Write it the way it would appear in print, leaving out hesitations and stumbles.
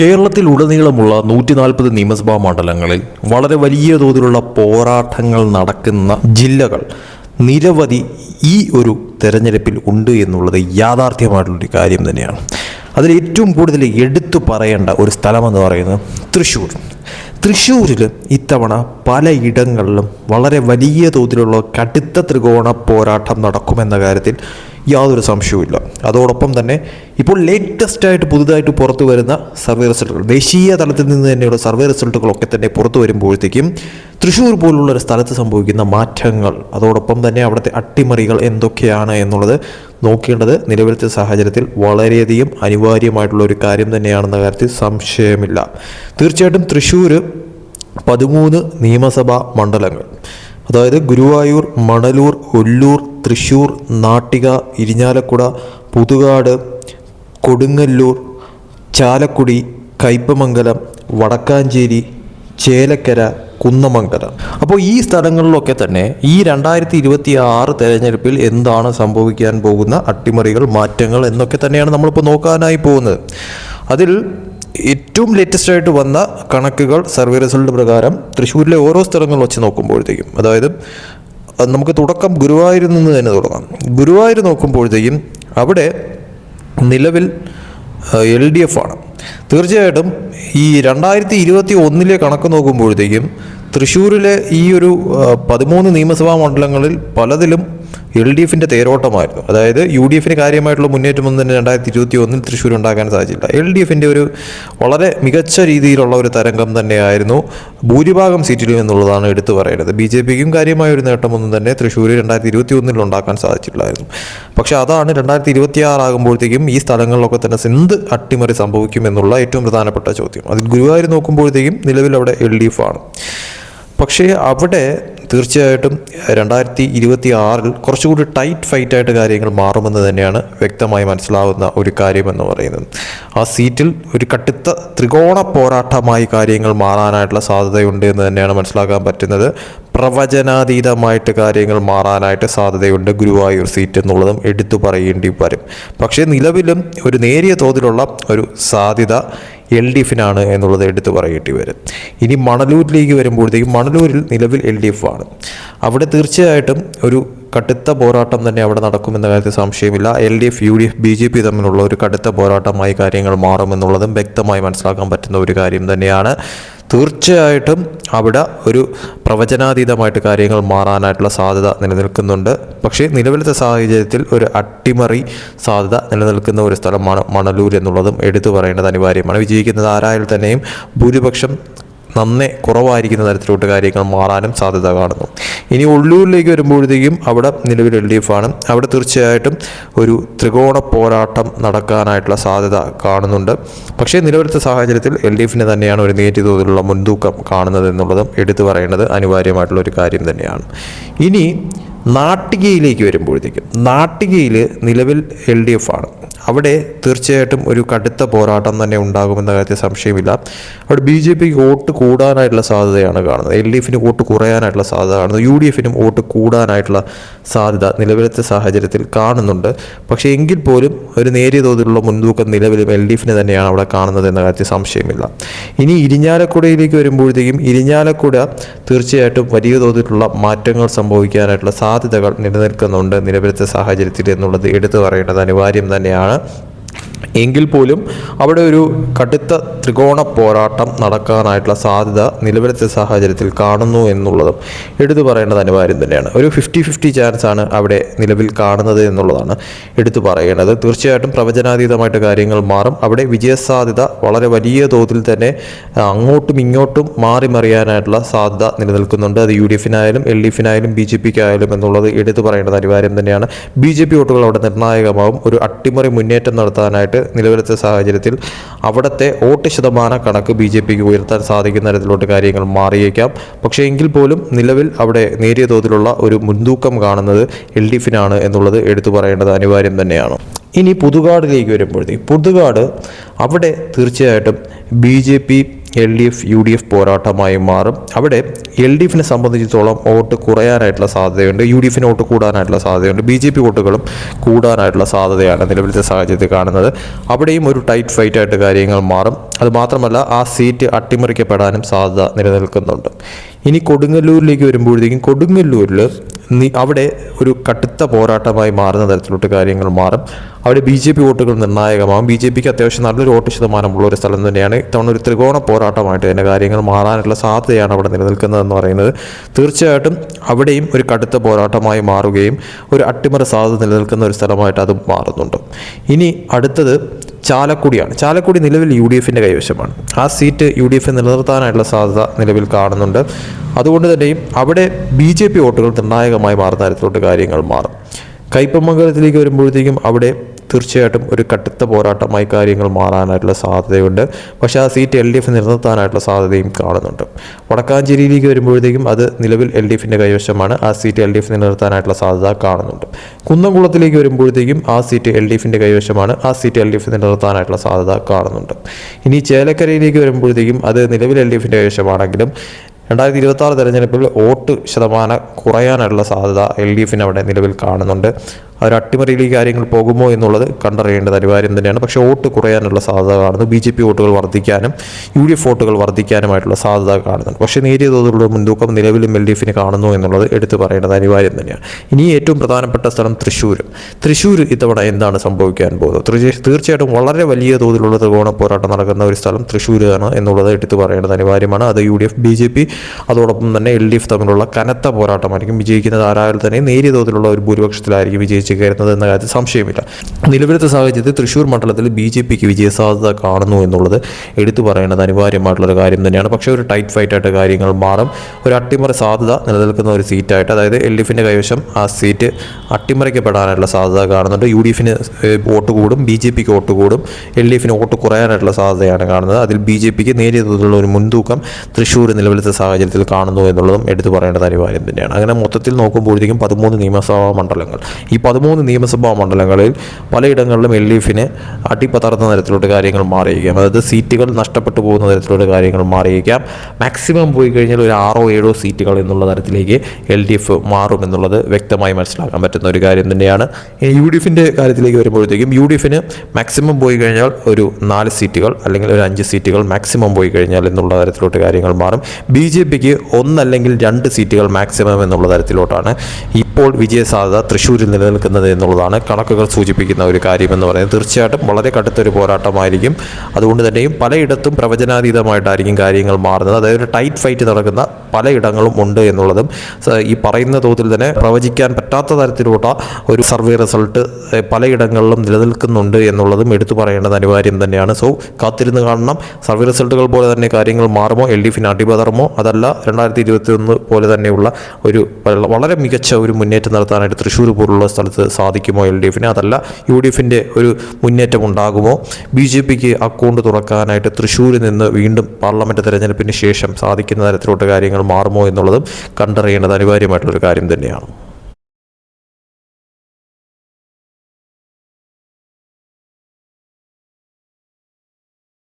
കേരളത്തിലുടനീളമുള്ള 140 നിയമസഭാ മണ്ഡലങ്ങളിൽ വളരെ വലിയ തോതിലുള്ള പോരാട്ടങ്ങൾ നടക്കുന്ന ജില്ലകൾ നിരവധി ഈ ഒരു തെരഞ്ഞെടുപ്പിൽ ഉണ്ട് എന്നുള്ളത് യാഥാർത്ഥ്യമായിട്ടുള്ളൊരു കാര്യം തന്നെയാണ്. അതിൽ ഏറ്റവും കൂടുതൽ എടുത്തു പറയേണ്ട ഒരു സ്ഥലമെന്ന് പറയുന്നത് തൃശ്ശൂരിൽ ഇത്തവണ പലയിടങ്ങളിലും വളരെ വലിയ തോതിലുള്ള കടുത്ത ത്രികോണ പോരാട്ടം നടക്കുമെന്ന കാര്യത്തിൽ യാതൊരു സംശയവുമില്ല. അതോടൊപ്പം തന്നെ ഇപ്പോൾ ലേറ്റസ്റ്റായിട്ട് പുതുതായിട്ട് പുറത്തു വരുന്ന സർവേ റിസൾട്ടുകൾ, ദേശീയ തലത്തിൽ നിന്ന് തന്നെയുള്ള സർവേ റിസൾട്ടുകളൊക്കെ തന്നെ പുറത്തു വരുമ്പോഴത്തേക്കും തൃശ്ശൂർ പോലുള്ളൊരു സ്ഥലത്ത് സംഭവിക്കുന്ന മാറ്റങ്ങൾ, അതോടൊപ്പം തന്നെ അവിടുത്തെ അട്ടിമറികൾ എന്തൊക്കെയാണ് എന്നുള്ളത് നോക്കേണ്ടത് നിലവിലത്തെ സാഹചര്യത്തിൽ വളരെയധികം അനിവാര്യമായിട്ടുള്ള ഒരു കാര്യം തന്നെയാണെന്ന കാര്യത്തിൽ സംശയമില്ല. തീർച്ചയായിട്ടും തൃശ്ശൂർ 13 നിയമസഭാ മണ്ഡലങ്ങൾ, അതായത് ഗുരുവായൂർ, മണലൂർ, ഒല്ലൂർ, തൃശ്ശൂർ, നാട്ടിക, ഇരിഞ്ഞാലക്കുട, പുതുകാട്, കൊടുങ്ങല്ലൂർ, ചാലക്കുടി, കയ്പമംഗലം, വടക്കാഞ്ചേരി, ചേലക്കര, കുന്നമംഗലം. അപ്പോൾ ഈ സ്ഥലങ്ങളിലൊക്കെ തന്നെ ഈ 2026 തെരഞ്ഞെടുപ്പിൽ എന്താണ് സംഭവിക്കാൻ പോകുന്ന അട്ടിമറികൾ, മാറ്റങ്ങൾ എന്നൊക്കെ തന്നെയാണ് നമ്മളിപ്പോൾ നോക്കാനായി പോകുന്നത്. അതിൽ ഏറ്റവും ലേറ്റസ്റ്റ് ആയിട്ട് വന്ന കണക്കുകൾ, സർവേ റിസൾട്ട് പ്രകാരം തൃശ്ശൂരിലെ ഓരോ സ്ഥലങ്ങൾ വെച്ച് നോക്കുമ്പോഴത്തേക്കും, അതായത് നമുക്ക് തുടക്കം ഗുരുവായൂരിൽ നിന്ന് തന്നെ തുടങ്ങാം. ഗുരുവായൂർ നോക്കുമ്പോഴത്തേക്കും അവിടെ നിലവിൽ LDF ആണ്. തീർച്ചയായിട്ടും ഈ 2021 കണക്ക് നോക്കുമ്പോഴത്തേക്കും തൃശ്ശൂരിലെ ഈ ഒരു 13 നിയമസഭാ മണ്ഡലങ്ങളിൽ പലതിലും LDFിൻ്റെ തേരോട്ടമായിരുന്നു. അതായത് UDFിന് കാര്യമായിട്ടുള്ള മുന്നേറ്റമൊന്നും തന്നെ 2021 തൃശ്ശൂർ ഉണ്ടാക്കാൻ സാധിച്ചില്ല. LDFിൻ്റെ ഒരു വളരെ മികച്ച രീതിയിലുള്ള ഒരു തരംഗം തന്നെയായിരുന്നു ഭൂരിഭാഗം സീറ്റിലും എന്നുള്ളതാണ് എടുത്തു പറയുന്നത്. BJPക്കും കാര്യമായ ഒരു നേട്ടമൊന്നും തന്നെ തൃശ്ശൂർ 2021 ഉണ്ടാക്കാൻ സാധിച്ചിട്ടില്ലായിരുന്നു. പക്ഷേ അതാണ് 2026 ആകുമ്പോഴത്തേക്കും ഈ സ്ഥലങ്ങളിലൊക്കെ തന്നെ എന്ത് അട്ടിമറി സംഭവിക്കും എന്നുള്ള ഏറ്റവും പ്രധാനപ്പെട്ട ചോദ്യം. അതിൽ ഗുരുവായൂർ നോക്കുമ്പോഴത്തേക്കും നിലവിൽ അവിടെ LDF ആണ്. പക്ഷേ അവിടെ തീർച്ചയായിട്ടും 2026 കുറച്ചുകൂടി ടൈറ്റ് ഫൈറ്റായിട്ട് കാര്യങ്ങൾ മാറുമെന്ന് തന്നെയാണ് വ്യക്തമായി മനസ്സിലാവുന്ന ഒരു കാര്യമെന്ന് പറയുന്നത്. ആ സീറ്റിൽ ഒരു കടുത്ത ത്രികോണ പോരാട്ടമായി കാര്യങ്ങൾ മാറാനായിട്ടുള്ള സാധ്യതയുണ്ട് എന്ന് തന്നെയാണ് മനസ്സിലാക്കാൻ പറ്റുന്നത്. പ്രവചനാതീതമായിട്ട് കാര്യങ്ങൾ മാറാനായിട്ട് സാധ്യതയുണ്ട് ഗുരുവായൂർ സീറ്റ് എന്നുള്ളതും എടുത്തു പറയേണ്ടി വരും. പക്ഷേ നിലവിലും ഒരു നേരിയ തോതിലുള്ള ഒരു സാധ്യത LDFിനാണ് എന്നുള്ളത് എടുത്തു പറയേണ്ടി വരും. ഇനി മണലൂരിലേക്ക് വരുമ്പോഴത്തേക്കും മണലൂരിൽ നിലവിൽ LDF ആണ്. അവിടെ തീർച്ചയായിട്ടും ഒരു കടുത്ത പോരാട്ടം തന്നെ അവിടെ നടക്കുമെന്ന കാര്യത്തിൽ സംശയമില്ല. LDF, UDF, BJP തമ്മിലുള്ള ഒരു കടുത്ത പോരാട്ടമായി കാര്യങ്ങൾ മാറുമെന്നുള്ളതും വ്യക്തമായി മനസ്സിലാക്കാൻ പറ്റുന്ന ഒരു കാര്യം തന്നെയാണ്. തീർച്ചയായിട്ടും അവിടെ ഒരു പ്രവചനാതീതമായിട്ട് കാര്യങ്ങൾ മാറാനായിട്ടുള്ള സാധ്യത നിലനിൽക്കുന്നുണ്ട്. പക്ഷേ നിലവിലത്തെ സാഹചര്യത്തിൽ ഒരു അട്ടിമറി സാധ്യത നിലനിൽക്കുന്ന ഒരു സ്ഥലമാണ് മണലൂർ എന്നുള്ളതും എടുത്തു പറയേണ്ടത് അനിവാര്യമാണ്. വിജയിക്കുന്നത് ആരായാലും തന്നെയും ഭൂരിപക്ഷം നന്നേ കുറവായിരിക്കുന്ന തരത്തിലോട്ട് കാര്യങ്ങൾ മാറാനും സാധ്യത കാണുന്നു. ഇനി ഒല്ലൂരിലേക്ക് വരുമ്പോഴത്തേക്കും അവിടെ നിലവിൽ LDF ആണ്. അവിടെ തീർച്ചയായിട്ടും ഒരു ത്രികോണ പോരാട്ടം നടക്കാനായിട്ടുള്ള സാധ്യത കാണുന്നുണ്ട്. പക്ഷേ നിലവിലത്തെ സാഹചര്യത്തിൽ LDFിന് തന്നെയാണ് ഒരു നേരിയ തോതിലുള്ള മുൻതൂക്കം കാണുന്നത് എന്നുള്ളതും എടുത്തു പറയേണ്ടത് അനിവാര്യമായിട്ടുള്ള ഒരു കാര്യം തന്നെയാണ്. ഇനി നാട്ടികയിലേക്ക് വരുമ്പോഴത്തേക്കും നാട്ടികയിൽ നിലവിൽ LDF ആണ്. അവിടെ തീർച്ചയായിട്ടും ഒരു കടുത്ത പോരാട്ടം തന്നെ ഉണ്ടാകുമെന്ന കാര്യത്തിൽ സംശയമില്ല. അവിടെ BJPക്ക് വോട്ട് കൂടാനായിട്ടുള്ള സാധ്യതയാണ് കാണുന്നത്. LDFിന് വോട്ട് കുറയാനായിട്ടുള്ള സാധ്യത കാണുന്നു. UDFിനും വോട്ട് കൂടാനായിട്ടുള്ള സാധ്യത നിലവിലത്തെ സാഹചര്യത്തിൽ കാണുന്നുണ്ട്. പക്ഷേ എങ്കിൽ പോലും ഒരു നേരിയ തോതിലുള്ള മുൻതൂക്കം നിലവിലും LDFിന് തന്നെയാണ് അവിടെ കാണുന്നത് എന്ന കാര്യത്തിൽ സംശയമില്ല. ഇനി ഇരിഞ്ഞാലക്കുടയിലേക്ക് വരുമ്പോഴത്തേക്കും ഇരിഞ്ഞാലക്കുട തീർച്ചയായിട്ടും വലിയ തോതിലുള്ള മാറ്റങ്ങൾ സംഭവിക്കാനായിട്ടുള്ള സാധ്യതകൾ നിലനിൽക്കുന്നുണ്ട് നിലവിലത്തെ സാഹചര്യത്തിൽ എന്നുള്ളത് എടുത്തു പറയേണ്ടത് അനിവാര്യം തന്നെയാണ്. എങ്കിൽ പോലും അവിടെ ഒരു കടുത്ത ത്രികോണ പോരാട്ടം നടക്കാനായിട്ടുള്ള സാധ്യത നിലവിലത്തെ സാഹചര്യത്തിൽ കാണുന്നു എന്നുള്ളതും എടുത്തു പറയേണ്ടത് അനിവാര്യം തന്നെയാണ്. ഒരു 50-50 ചാൻസാണ് അവിടെ നിലവിൽ കാണുന്നത് എന്നുള്ളതാണ് എടുത്തു പറയേണ്ടത്. തീർച്ചയായിട്ടും പ്രവചനാതീതമായിട്ട് കാര്യങ്ങൾ മാറും. അവിടെ വിജയസാധ്യത വളരെ വലിയ തോതിൽ തന്നെ അങ്ങോട്ടും ഇങ്ങോട്ടും മാറി മറിയാനായിട്ടുള്ള സാധ്യത നിലനിൽക്കുന്നുണ്ട്. അത് UDFിനായാലും LDFിനായാലും BJPക്കായാലും എന്നുള്ളത് എടുത്തു പറയേണ്ടത് അനിവാര്യം തന്നെയാണ്. BJP വോട്ടുകൾ അവിടെ നിർണായകമാവും. ഒരു അട്ടിമറി മുന്നേറ്റം നടത്താനായിട്ട് നിലവിലത്തെ സാഹചര്യത്തിൽ അവിടുത്തെ വോട്ട് ശതമാന കണക്ക് BJPക്ക് ഉയർത്താൻ സാധിക്കുന്ന തരത്തിലോട്ട് കാര്യങ്ങൾ മാറിയേക്കാം. പക്ഷേ എങ്കിൽ പോലും നിലവിൽ അവിടെ നേരിയ തോതിലുള്ള ഒരു മുൻതൂക്കം കാണുന്നത് LDFിനാണ് എന്നുള്ളത് എടുത്തു പറയേണ്ടത് അനിവാര്യം തന്നെയാണ്. ഇനി പുതുകാടിലേക്ക് വരുമ്പോഴത്തേക്ക് പുതുകാട് അവിടെ തീർച്ചയായിട്ടും BJP LDF UDF പോരാട്ടമായി മാറും. അവിടെ LDFിനെ സംബന്ധിച്ചിടത്തോളം വോട്ട് കുറയാനായിട്ടുള്ള സാധ്യതയുണ്ട്, UDFിന് വോട്ട് കൂടാനായിട്ടുള്ള സാധ്യതയുണ്ട്, BJP വോട്ടുകളും കൂടാനായിട്ടുള്ള സാധ്യതയാണ് നിലവിലത്തെ സാഹചര്യത്തിൽ കാണുന്നത്. അവിടെയും ഒരു ടൈറ്റ് ഫൈറ്റായിട്ട് കാര്യങ്ങൾ മാറും. അതുമാത്രമല്ല ആ സീറ്റ് അട്ടിമറിക്കപ്പെടാനും സാധ്യത നിലനിൽക്കുന്നുണ്ട്. ഇനി കൊടുങ്ങല്ലൂരിലേക്ക് വരുമ്പോഴത്തേക്കും കൊടുങ്ങല്ലൂരിൽ അവിടെ ഒരു കടുത്ത പോരാട്ടമായി മാറുന്ന തരത്തിലോട്ട് കാര്യങ്ങൾ മാറും. അവിടെ BJP വോട്ടുകൾ നിർണായകമാകും. BJPക്ക് അത്യാവശ്യം നല്ലൊരു വോട്ട് ശതമാനമുള്ള ഒരു സ്ഥലം തന്നെയാണ്. ഇത്തവണ ഒരു ത്രികോണ പോരാട്ടമായിട്ട് തന്നെ കാര്യങ്ങൾ മാറാനുള്ള സാധ്യതയാണ് അവിടെ നിലനിൽക്കുന്നതെന്ന് പറയുന്നത്. തീർച്ചയായിട്ടും അവിടെയും ഒരു കടുത്ത പോരാട്ടമായി മാറുകയും ഒരു അട്ടിമറി സാധ്യത നിലനിൽക്കുന്ന ഒരു സ്ഥലമായിട്ട് അതും മാറുന്നുണ്ട്. ഇനി അടുത്തത് ചാലക്കുടിയാണ്. ചാലക്കുടി നിലവിൽ UDFിൻ്റെ കൈവശമാണ്. ആ സീറ്റ് UDF നിലനിർത്താനായിട്ടുള്ള സാധ്യത നിലവിൽ കാണുന്നുണ്ട്. അതുകൊണ്ട് തന്നെയും അവിടെ BJP വോട്ടുകൾ നിർണായകമായി മാറുന്ന തരത്തിലോട്ട് കാര്യങ്ങൾ മാറും. കയ്പമംഗലത്തിലേക്ക് വരുമ്പോഴത്തേക്കും അവിടെ തീർച്ചയായിട്ടും ഒരു കടുത്ത പോരാട്ടമായി കാര്യങ്ങൾ മാറാനായിട്ടുള്ള സാധ്യതയുണ്ട്. പക്ഷേ ആ സീറ്റ് LDF നിലനിർത്താനായിട്ടുള്ള സാധ്യതയും കാണുന്നുണ്ട്. വടക്കാഞ്ചേരിയിലേക്ക് വരുമ്പോഴത്തേക്കും അത് നിലവിൽ LDFിൻ്റെ കൈവശമാണ്. ആ സീറ്റ് LDF നിലനിർത്താനായിട്ടുള്ള സാധ്യത കാണുന്നുണ്ട്. കുന്നംകുളത്തിലേക്ക് വരുമ്പോഴത്തേക്കും ആ സീറ്റ് LDFിൻ്റെ കൈവശമാണ്. ആ സീറ്റ് LDF നിലനിർത്താനായിട്ടുള്ള സാധ്യത കാണുന്നുണ്ട്. ഇനി ചേലക്കരയിലേക്ക് വരുമ്പോഴത്തേക്കും അത് നിലവിൽ LDFിൻ്റെ കൈവശമാണെങ്കിലും 2026 തെരഞ്ഞെടുപ്പിൽ വോട്ട് ശതമാനം കുറയാനുള്ള സാധ്യത LDFിന് അവിടെ നിലവിൽ കാണുന്നുണ്ട്. ഒരു അട്ടിമറിയിലേക്ക് കാര്യങ്ങൾ പോകുമോ എന്നുള്ളത് കണ്ടറിയേണ്ടത് അനിവാര്യം തന്നെയാണ്. പക്ഷേ വോട്ട് കുറയാനുള്ള സാധ്യത കാണുന്നു. BJP വോട്ടുകൾ വർദ്ധിക്കാനും UDF വോട്ടുകൾ വർദ്ധിക്കാനുമായിട്ടുള്ള സാധ്യത കാണുന്നുണ്ട്. പക്ഷേ നേരിയ തോതിലുള്ള മുൻതൂക്കം നിലവിലും LDFിന് കാണുന്നു എന്നുള്ളത് എടുത്തു പറയേണ്ടത് അനിവാര്യം തന്നെയാണ്. ഇനി ഏറ്റവും പ്രധാനപ്പെട്ട സ്ഥലം തൃശ്ശൂർ ഇത്തവണ എന്താണ് സംഭവിക്കാൻ പോകുന്നത്? തീർച്ചയായിട്ടും വളരെ വലിയ തോതിലുള്ള ത്രികോണ പോരാട്ടം നടക്കുന്ന ഒരു സ്ഥലം തൃശ്ശൂരാണ് എന്നുള്ളത് എടുത്തു പറയേണ്ടത് അനിവാര്യമാണ്. അത് UDF BJP അതോടൊപ്പം തന്നെ LDF തമ്മിലുള്ള കനത്ത പോരാട്ടമായിരിക്കും. വിജയിക്കുന്നത് ആരായാലും തന്നെ നേരിയ തോതിലുള്ള ഒരു ഭൂരിപക്ഷത്തിലായിരിക്കും വിജയിച്ച് കയറുന്നത് എന്ന കാര്യത്തിൽ സംശയമില്ല. നിലവിലത്തെ സാഹചര്യത്തിൽ തൃശ്ശൂർ മണ്ഡലത്തിൽ BJPക്ക് വിജയസാധ്യത കാണുന്നു എന്നുള്ളത് എടുത്തു പറയേണ്ടത് അനിവാര്യമായിട്ടുള്ളൊരു കാര്യം തന്നെയാണ്. പക്ഷേ ഒരു ടൈറ്റ് ഫൈറ്റായിട്ട് കാര്യങ്ങൾ മാറും. ഒരു അട്ടിമറി സാധ്യത നിലനിൽക്കുന്ന ഒരു സീറ്റായിട്ട്, അതായത് LDFിൻ്റെ കൈവശം ആ സീറ്റ് അട്ടിമറിക്കപ്പെടാനായിട്ടുള്ള സാധ്യത കാണുന്നുണ്ട്. UDFിന് വോട്ട് കൂടും, BJPക്ക് വോട്ട് കൂടും, LDFിന് വോട്ട് കുറയാനായിട്ടുള്ള സാധ്യതയാണ് കാണുന്നത്. അതിൽ BJPക്ക് നേരിയ തോതിലുള്ള ഒരു മുൻതൂക്കം തൃശ്ശൂർ നിലവിലത്തെ സാഹചര്യത്തിൽ കാണുന്നു എന്നുള്ളതും എടുത്തു പറയേണ്ടത് അനിവാര്യം തന്നെയാണ്. അങ്ങനെ മൊത്തത്തിൽ നോക്കുമ്പോഴത്തേക്കും 13 നിയമസഭാ മണ്ഡലങ്ങൾ. ഈ 13 നിയമസഭാ മണ്ഡലങ്ങളിൽ പലയിടങ്ങളിലും LDFിന് അടിപതർന്ന തരത്തിലോട്ട് കാര്യങ്ങൾ മാറിയിരിക്കാം. അതായത് സീറ്റുകൾ നഷ്ടപ്പെട്ടു പോകുന്ന തരത്തിലോട്ട് കാര്യങ്ങൾ മാറിയിരിക്കാം. മാക്സിമം പോയി കഴിഞ്ഞാൽ ഒരു 6-7 സീറ്റുകൾ എന്നുള്ള തരത്തിലേക്ക് LDF മാറുമെന്നുള്ളത് വ്യക്തമായി മനസ്സിലാക്കാൻ പറ്റുന്ന ഒരു കാര്യം തന്നെയാണ്. UDFിൻ്റെ കാര്യത്തിലേക്ക് വരുമ്പോഴത്തേക്കും UDFിന് മാക്സിമം പോയി കഴിഞ്ഞാൽ ഒരു 4 സീറ്റുകൾ അല്ലെങ്കിൽ ഒരു 5 സീറ്റുകൾ മാക്സിമം പോയി കഴിഞ്ഞാൽ എന്നുള്ള തരത്തിലോട്ട് കാര്യങ്ങൾ മാറും. BJPക്ക് 1 അല്ലെങ്കിൽ 2 സീറ്റുകൾ മാക്സിമം എന്നുള്ള തരത്തിലോട്ടാണ് ഇപ്പോൾ വിജയസാധ്യത തൃശ്ശൂരിൽ നിലനിൽക്കുന്നത് എന്നുള്ളതാണ് കണക്കുകൾ സൂചിപ്പിക്കുന്ന ഒരു കാര്യമെന്ന് പറയുന്നത്. തീർച്ചയായിട്ടും വളരെ കടുത്തൊരു പോരാട്ടമായിരിക്കും. അതുകൊണ്ട് തന്നെയും പലയിടത്തും പ്രവചനാതീതമായിട്ടായിരിക്കും കാര്യങ്ങൾ മാറുന്നത്. അതായത് ഒരു ടൈറ്റ് ഫൈറ്റ് നടക്കുന്ന പലയിടങ്ങളും ഉണ്ട് എന്നുള്ളതും ഈ പറയുന്ന തോതിൽ തന്നെ പ്രവചിക്കാൻ പറ്റാത്ത തരത്തിലുള്ള ഒരു സർവേ റിസൾട്ട് പലയിടങ്ങളിലും നിലനിൽക്കുന്നുണ്ട് എന്നുള്ളതും എടുത്തു പറയേണ്ടത് അനിവാര്യം തന്നെയാണ്. സോ കാത്തിരുന്ന് കാണണം. സർവേ റിസൾട്ടുകൾ പോലെ തന്നെ കാര്യങ്ങൾ മാറുമോ, LDFിന് അടിപതറുമോ, അതല്ല 2021 പോലെ തന്നെയുള്ള ഒരു വളരെ മികച്ച ഒരു മുന്നേറ്റം നടത്താനായിട്ട് തൃശ്ശൂർ പോലുള്ള സ്ഥലത്ത് സാധിക്കുമോ LDFിന്, അതല്ല UDFിൻ്റെ ഒരു മുന്നേറ്റം ഉണ്ടാകുമോ, BJPക്ക് അക്കൗണ്ട് തുറക്കാനായിട്ട് തൃശ്ശൂരിൽ നിന്ന് വീണ്ടും പാർലമെൻറ്റ് തെരഞ്ഞെടുപ്പിന് ശേഷം സാധിക്കുന്ന തരത്തിലോട്ട് കാര്യങ്ങൾ മാറുമോ എന്നുള്ളതും കണ്ടറിയേണ്ടത് അനിവാര്യമായിട്ടുള്ളൊരു കാര്യം തന്നെയാണ്.